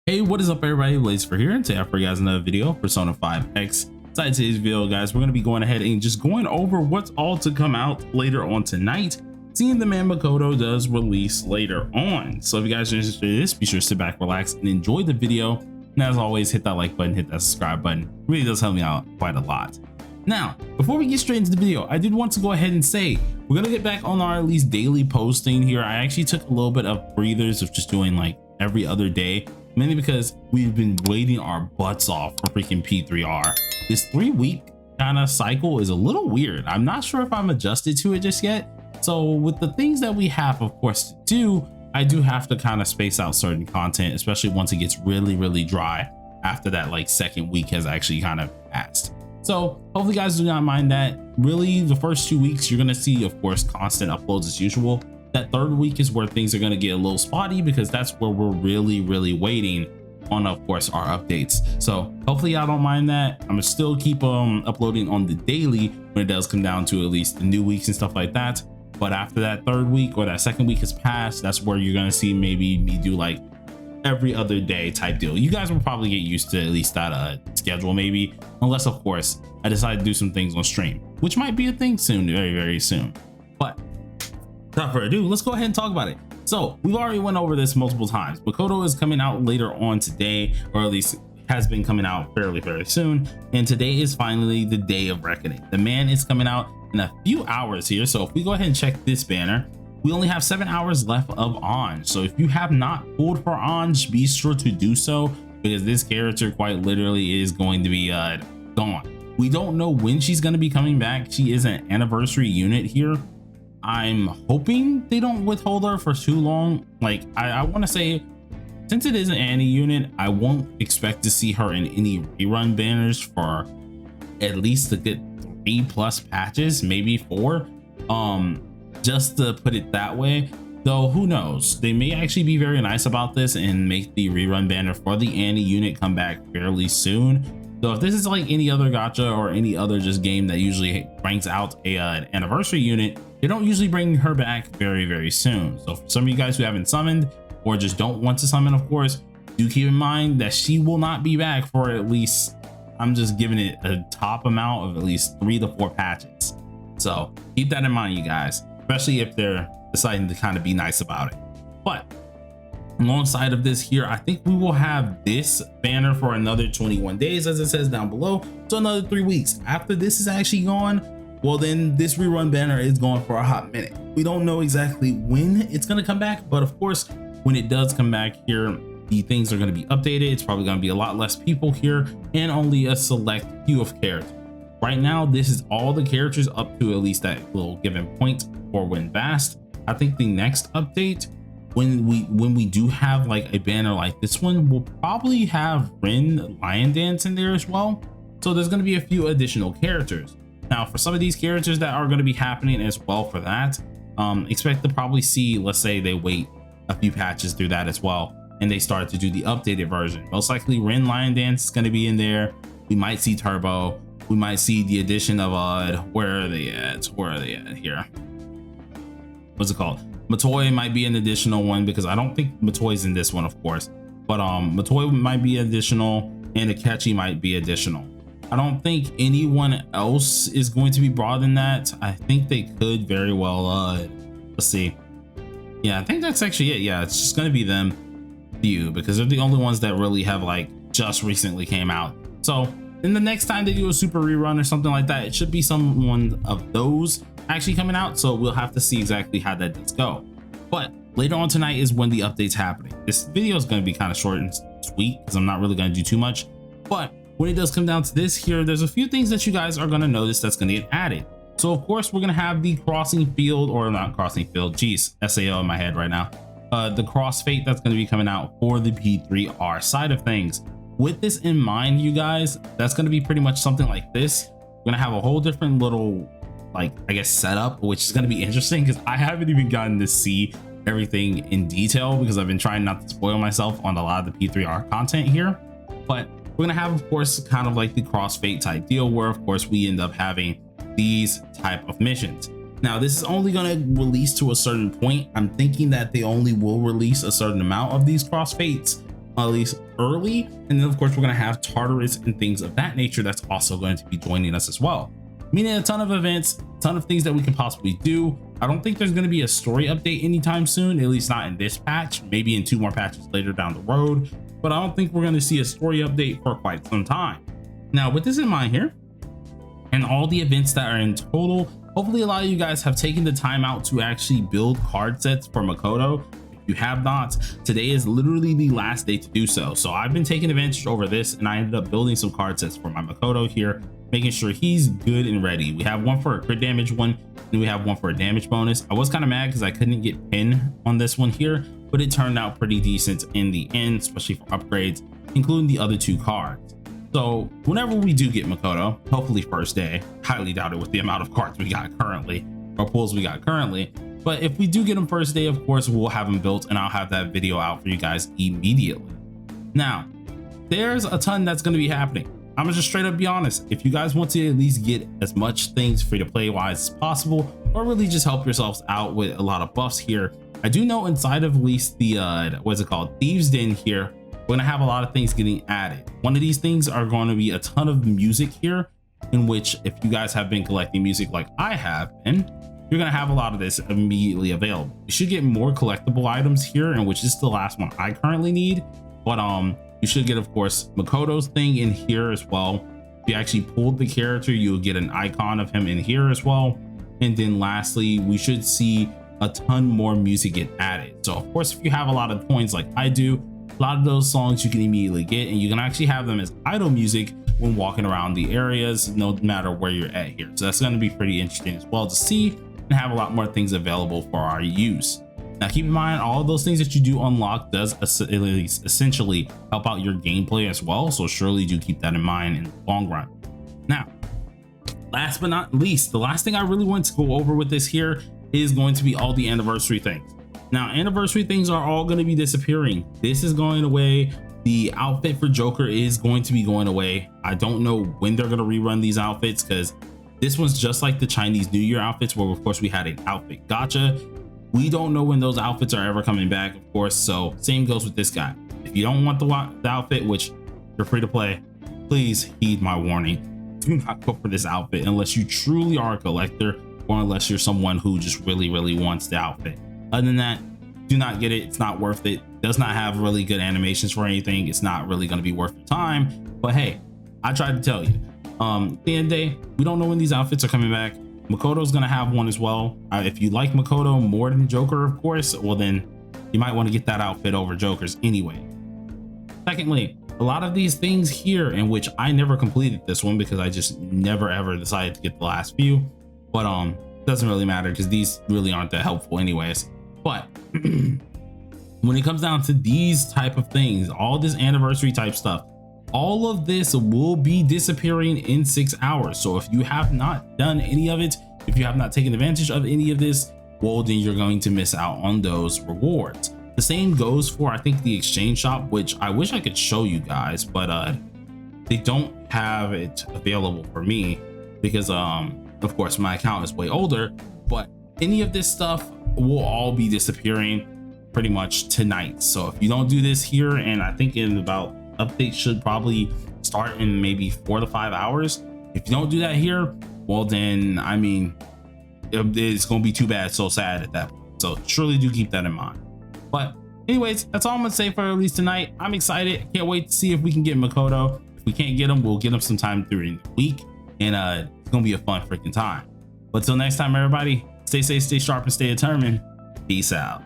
Hey, what is up everybody? Blazer here, and today I for you guys another video, Persona 5X. Inside today's video, guys, we're going to be going ahead and just going over what's all to come out later on tonight, seeing the man Makoto does release later on. So if you guys are interested in this, be sure to sit back, relax, and enjoy the video. And as always, hit that like button, hit that subscribe button. It really does help me out quite a lot. Now, before we get straight into the video, I did want to go ahead and say we're going to get back on our at least daily posting here. I actually took a little bit of breathers of just doing like every other day, mainly because we've been waiting our butts off for freaking P3R. This 3-week kind of cycle is a little weird. I'm not sure if I'm adjusted to it just yet. So with the things that we have, of course, to do, I do have to kind of space out certain content, especially once it gets really dry after that like second week has actually kind of passed. So hopefully you guys do not mind that. Really, the first 2 weeks, you're going to see, of course, constant uploads as usual. That third week is where things are going to get a little spotty because that's where we're really waiting on, of course, our updates. So hopefully y'all don't mind that. I'm gonna still keep uploading on the daily when it does come down to at least the new weeks and stuff like that. But after that third week or that second week has passed, that's where you're gonna see maybe me do like every other day type deal. You guys will probably get used to at least that schedule, maybe, unless of course I decide to do some things on stream, which might be a thing soon, very soon. But without further ado, let's go ahead and talk about it. So we've already went over this multiple times. Makoto is coming out later on today, or at least has been coming out very soon. And today is finally the day of reckoning. The man is coming out in a few hours here. So if we go ahead and check this banner, we only have 7 hours left of Anj. So if you have not pulled for Anj, be sure to do so, because this character quite literally is going to be gone. We don't know when she's going to be coming back. She is an anniversary unit here. I'm hoping they don't withhold her for too long. Like I want to say, since it is an Annie unit, I won't expect to see her in any rerun banners for at least a good 3+ patches, maybe 4, just to put it that way. Though who knows, they may actually be very nice about this and make the rerun banner for the Annie unit come back fairly soon. So if this is like any other gacha or any other just game that usually brings out an anniversary unit, they don't usually bring her back very soon. So for some of you guys who haven't summoned or just don't want to summon, of course, do keep in mind that she will not be back for at least, I'm just giving it a top amount of at least 3 to 4 patches. So keep that in mind, you guys, especially if they're deciding to kind of be nice about it. But alongside of this here, I think we will have this banner for another 21 days, as it says down below. So another 3 weeks. After this is actually gone, well, then this rerun banner is going for a hot minute. We don't know exactly when it's going to come back, but of course, when it does come back here, the things are going to be updated. It's probably going to be a lot less people here and only a select few of characters. Right now, this is all the characters up to at least that little given point for when vast. I think the next update, when we do have like a banner like this one, we'll probably have Rin Lion Dance in there as well. So there's going to be a few additional characters. Now, for some of these characters that are going to be happening as well for that, expect to probably see, let's say they wait a few patches through that as well, and they start to do the updated version. Most likely Rin Lion Dance is going to be in there. We might see Turbo. We might see the addition of, where are they at here? What's it called? Matoi might be an additional one, because I don't think Matoi's in this one, of course. But Matoi might be additional, and Akechi might be additional. I don't think anyone else is going to be brought in that. I think they could very well, let's see. Yeah, I think that's actually it. Yeah, it's just going to be them few, because they're the only ones that really have like just recently came out. So in the next time they do a super rerun or something like that, it should be someone of those actually coming out. So we'll have to see exactly how that does go. But later on tonight is when the update's happening. This video is going to be kind of short and sweet because I'm not really going to do too much. But when it does come down to this here, there's a few things that you guys are going to notice that's going to get added. So of course, we're going to have the crossing field, or not crossing field, geez, SAO in my head right now. The cross fate that's going to be coming out for the P3R side of things. With this in mind, you guys, that's going to be pretty much something like this. We're going to have a whole different little, like, I guess, setup, which is going to be interesting because I haven't even gotten to see everything in detail because I've been trying not to spoil myself on a lot of the P3R content here. But we're going to have, of course, kind of like the cross fate type deal where, of course, we end up having these type of missions. Now, this is only going to release to a certain point. I'm thinking that they only will release a certain amount of these cross fates at least early. And then of course we're going to have Tartarus and things of that nature that's also going to be joining us as well, meaning a ton of events, a ton of things that we can possibly do. I don't think there's going to be a story update anytime soon, at least not in this patch, maybe in 2 more patches later down the road, but I don't think we're going to see a story update for quite some time. Now with this in mind here, and all the events that are in total, hopefully a lot of you guys have taken the time out to actually build card sets for Makoto. If you have not, today is literally the last day to do so. So I've been taking advantage over this, and I ended up building some card sets for my Makoto here, making sure he's good and ready. We have one for a crit damage one, and we have one for a damage bonus. I was kind of mad because I couldn't get pin on this one here, but it turned out pretty decent in the end, especially for upgrades, including the other 2 cards. So whenever we do get Makoto, hopefully first day, highly doubt it with the amount of cards we got currently, or pulls we got currently, but if we do get him first day, of course we'll have him built, and I'll have that video out for you guys immediately. Now there's a ton that's going to be happening. I'm gonna just straight up be honest. If you guys want to at least get as much things free to play wise as possible, or really just help yourselves out with a lot of buffs here, I do know inside of at least the what's it called, Thieves Den here, we're gonna have a lot of things getting added. One of these things are going to be a ton of music here, in which if you guys have been collecting music like I have been, you're gonna have a lot of this immediately available. You should get more collectible items here, and which is the last one I currently need, but you should get, of course, Makoto's thing in here as well. If you actually pulled the character, you'll get an icon of him in here as well. And then lastly, we should see a ton more music get added. So of course, if you have a lot of coins like I do, a lot of those songs you can immediately get, and you can actually have them as idle music when walking around the areas, no matter where you're at here. So that's going to be pretty interesting as well to see, and have a lot more things available for our use. Now keep in mind, all of those things that you do unlock does essentially help out your gameplay as well, so surely do keep that in mind in the long run. Now last but not least, the last thing I really want to go over with this here is going to be all the anniversary things. Now anniversary things are all going to be disappearing. This is going away. The outfit for Joker is going to be going away. I don't know when they're going to rerun these outfits, because this one's just like the Chinese New Year outfits, where of course we had an outfit gotcha. We don't know when those outfits are ever coming back, of course, so same goes with this guy. If you don't want the outfit, which you're free to play, please heed my warning. Do not go for this outfit unless you truly are a collector, or unless you're someone who just really wants the outfit. Other than that, do not get it. It's not worth it. Does not have really good animations for anything. It's not really going to be worth your time. But hey, I tried to tell you. At the end of the day, we don't know when these outfits are coming back. Makoto's gonna have one as well. If you like Makoto more than Joker, of course, well then you might want to get that outfit over Joker's anyway. Secondly, a lot of these things here, in which I never completed this one because I just never ever decided to get the last few, but doesn't really matter because these really aren't that helpful anyways. But when it comes down to these type of things, all this anniversary type stuff, all of this will be disappearing in 6 hours. So if you have not done any of it, if you have not taken advantage of any of this, well then you're going to miss out on those rewards. The same goes for, I think, the exchange shop, which I wish I could show you guys, but they don't have it available for me because of course my account is way older. But any of this stuff will all be disappearing pretty much tonight. So if you don't do this here, and I think in about updates should probably start in maybe 4 to 5 hours, if you don't do that here, well then I mean it's gonna be too bad, so sad at that point. So surely do keep that in mind. But anyways, that's all I'm gonna say for at least tonight. I'm excited, can't wait to see if we can get Makoto. If we can't get him, we'll get him sometime during the week, and it's gonna be a fun freaking time. But till next time, everybody, stay safe, stay sharp, and stay determined. Peace out.